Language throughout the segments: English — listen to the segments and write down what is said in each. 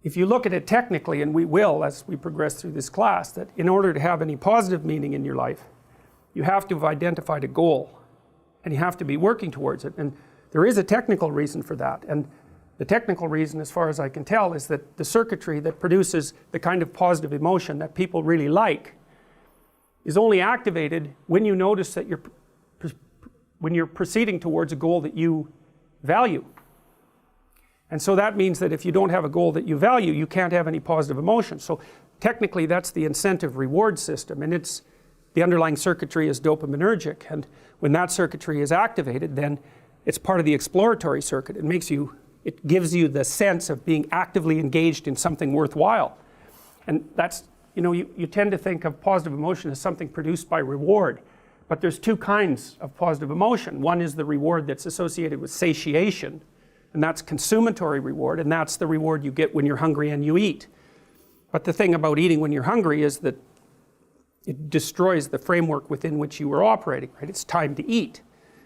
if you look at it technically, and we will as we progress through this class, that in order to have any positive meaning in your life, you have to have identified a goal and you have to be working towards it. And there is a technical reason for that. And the technical reason, as far as I can tell, is that the circuitry that produces the kind of positive emotion that people really like is only activated when you notice that when you're proceeding towards a goal that you value. And so that means that if you don't have a goal that you value, you can't have any positive emotion. So technically that's the incentive reward system, and the underlying circuitry is dopaminergic, and when that circuitry is activated, then it's part of the exploratory circuit. It gives you the sense of being actively engaged in something worthwhile. And that's, you tend to think of positive emotion as something produced by reward, but there's two kinds of positive emotion. One is the reward that's associated with satiation, and that's consummatory reward, and that's the reward you get when you're hungry and you eat. But the thing about eating when you're hungry is that it destroys the framework within which you were operating, right? It's time to eat.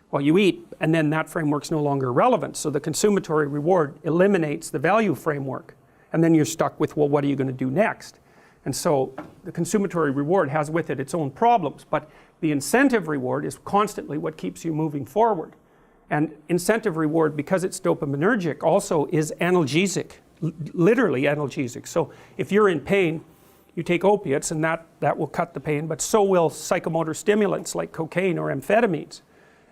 Well, you eat, and then that framework's no longer relevant. So the consummatory reward eliminates the value framework, and then you're stuck with, well, what are you going to do next? And so the consummatory reward has with it its own problems, but the incentive reward is constantly what keeps you moving forward. And incentive reward, because it's dopaminergic, also is analgesic, literally analgesic. So if you're in pain, you take opiates and that will cut the pain, but so will psychomotor stimulants like cocaine or amphetamines.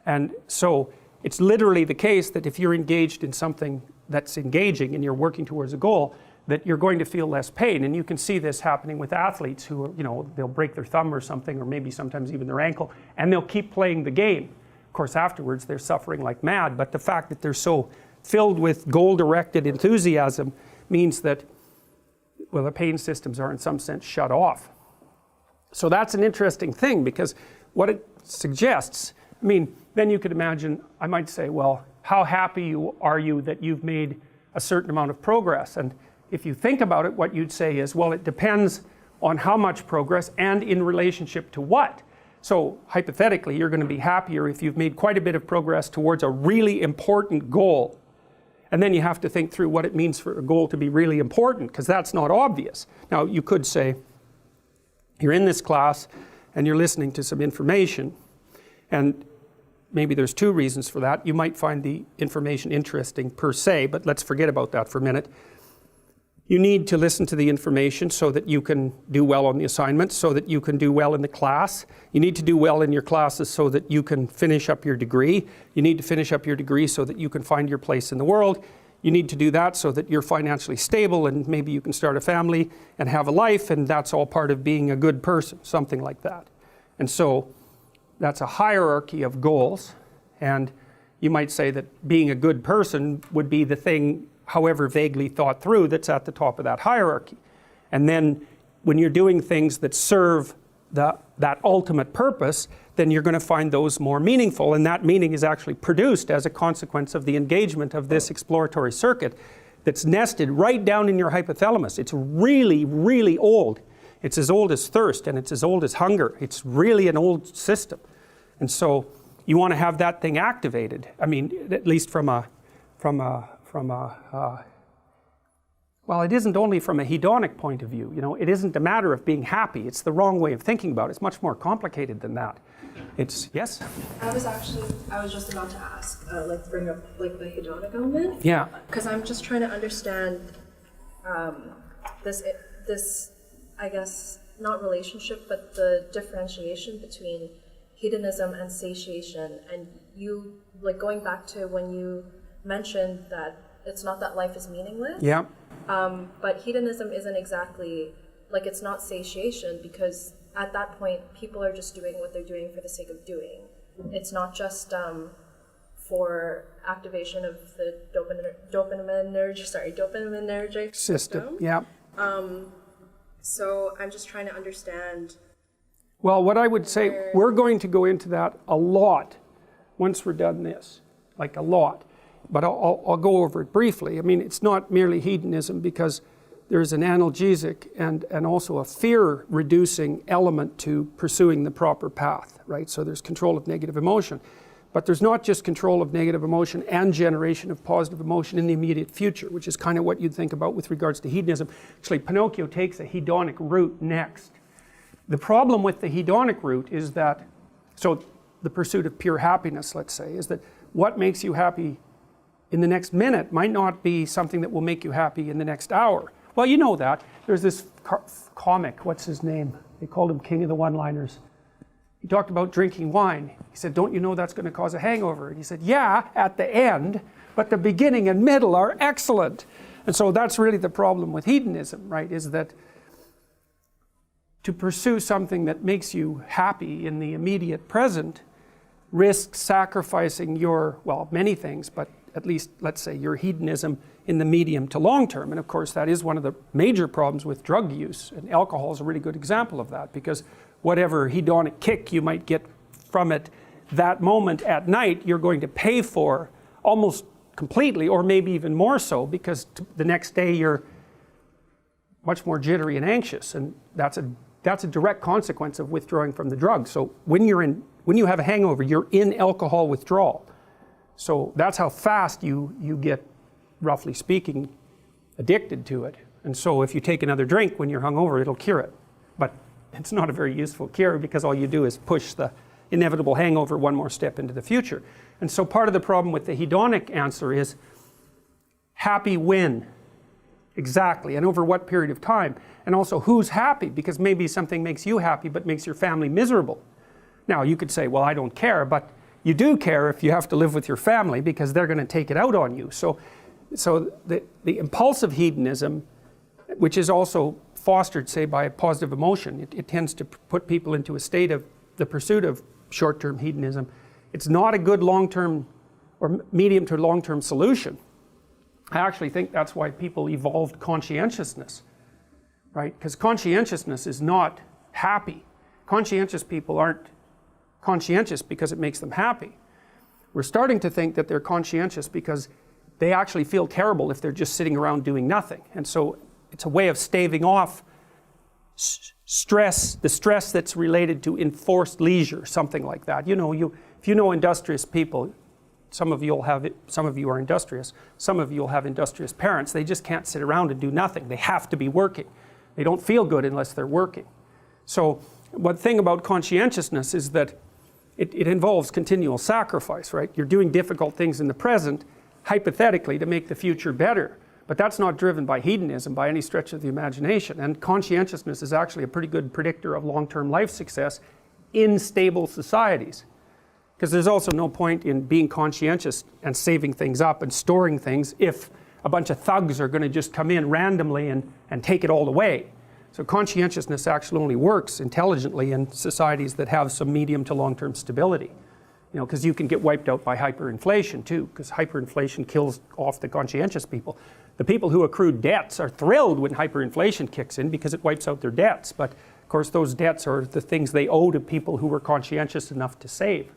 And so it's literally the case that if you're engaged in something that's engaging and you're working towards a goal, that you're going to feel less pain. And you can see this happening with athletes who are, they'll break their thumb or something, or maybe sometimes even their ankle, and they'll keep playing the game. Of course, afterwards they're suffering like mad, but the fact that they're so filled with goal-directed enthusiasm means that, well, the pain systems are in some sense shut off. So that's an interesting thing, because what it suggests, then you could imagine, I might say, well, how happy are you that you've made a certain amount of progress? And if you think about it, what you'd say is, well, it depends on how much progress and in relationship to what. So hypothetically, you're going to be happier if you've made quite a bit of progress towards a really important goal. And then you have to think through what it means for a goal to be really important, because that's not obvious. Now, you could say, you're in this class and you're listening to some information, and maybe there's two reasons for that. You might find the information interesting per se, but let's forget about that for a minute. You need to listen to the information so that you can do well on the assignment, so that you can do well in the class. You need to do well in your classes so that you can finish up your degree. You need to finish up your degree so that you can find your place in the world. You need to do that so that you're financially stable and maybe you can start a family and have a life, and that's all part of being a good person, something like that. And so that's a hierarchy of goals, and you might say that being a good person would be the thing, however vaguely thought through, that's at the top of that hierarchy. And then when you're doing things that serve that ultimate purpose, then you're going to find those more meaningful, and that meaning is actually produced as a consequence of the engagement of this exploratory circuit that's nested right down in your hypothalamus. It's really, really old. It's as old as thirst, and it's as old as hunger. It's really an old system. And so you want to have that thing activated. At least well, it isn't only from a hedonic point of view. It isn't a matter of being happy. It's the wrong way of thinking about it. It's much more complicated than that. Yes? I was just about to ask, bring up the hedonic element. Yeah. Because I'm just trying to understand this, I guess, not relationship, but the differentiation between hedonism and satiation. And you, going back to when you mentioned that it's not that life is meaningless. Yeah. But hedonism isn't exactly, it's not satiation, because at that point, people are just doing what they're doing for the sake of doing. It's not just for activation of the dopaminergic system. Yeah. So I'm just trying to understand. Well, what I would say, we're going to go into that a lot once we're done this, a lot. But I'll go over it briefly. It's not merely hedonism, because there's an analgesic and also a fear-reducing element to pursuing the proper path, right? So there's control of negative emotion. But there's not just control of negative emotion and generation of positive emotion in the immediate future, which is kind of what you'd think about with regards to hedonism. Actually, Pinocchio takes a hedonic route next. The problem with the hedonic route is that, so the pursuit of pure happiness, let's say, is that what makes you happy in the next minute might not be something that will make you happy in the next hour. Well, you know that. There's this comic, what's his name? They called him King of the One-Liners. He talked about drinking wine. He said, don't you know that's going to cause a hangover? And he said, yeah, at the end, but the beginning and middle are excellent. And so that's really the problem with hedonism, right? Is that to pursue something that makes you happy in the immediate present risks sacrificing your, well, many things, but at least, let's say, your hedonism in the medium to long term. And of course, that is one of the major problems with drug use. And alcohol is a really good example of that, because whatever hedonic kick you might get from it that moment at night, you're going to pay for almost completely, or maybe even more so, because the next day you're much more jittery and anxious. And that's a direct consequence of withdrawing from the drug. So when you have a hangover, you're in alcohol withdrawal. So that's how fast you get, roughly speaking, addicted to it. And so if you take another drink when you're hungover, it'll cure it. But it's not a very useful cure, because all you do is push the inevitable hangover one more step into the future. And so part of the problem with the hedonic answer is happy when? Exactly, and over what period of time? And also, who's happy? Because maybe something makes you happy but makes your family miserable. Now, you could say, well, I don't care, but you do care if you have to live with your family, because they're going to take it out on you. So the impulsive hedonism, which is also fostered, say, by a positive emotion, it tends to put people into a state of the pursuit of short-term hedonism. It's not a good long-term or medium to long-term solution. I actually think that's why people evolved conscientiousness, right? Because conscientiousness is not happy. Conscientious people aren't conscientious because it makes them happy. We're starting to think that they're conscientious because they actually feel terrible if they're just sitting around doing nothing. And so it's a way of staving off stress, the stress that's related to enforced leisure, something like that. You know, if you know industrious people, some of you are industrious, some of you will have industrious parents. They just can't sit around and do nothing. They have to be working. They don't feel good unless they're working. So one thing about conscientiousness is that it involves continual sacrifice, right? You're doing difficult things in the present, hypothetically, to make the future better. But that's not driven by hedonism by any stretch of the imagination. And conscientiousness is actually a pretty good predictor of long-term life success in stable societies. Because there's also no point in being conscientious and saving things up and storing things if a bunch of thugs are going to just come in randomly and take it all away. So conscientiousness actually only works intelligently in societies that have some medium to long-term stability. You know, because you can get wiped out by hyperinflation too, because hyperinflation kills off the conscientious people. The people who accrued debts are thrilled when hyperinflation kicks in because it wipes out their debts. But of course those debts are the things they owe to people who were conscientious enough to save.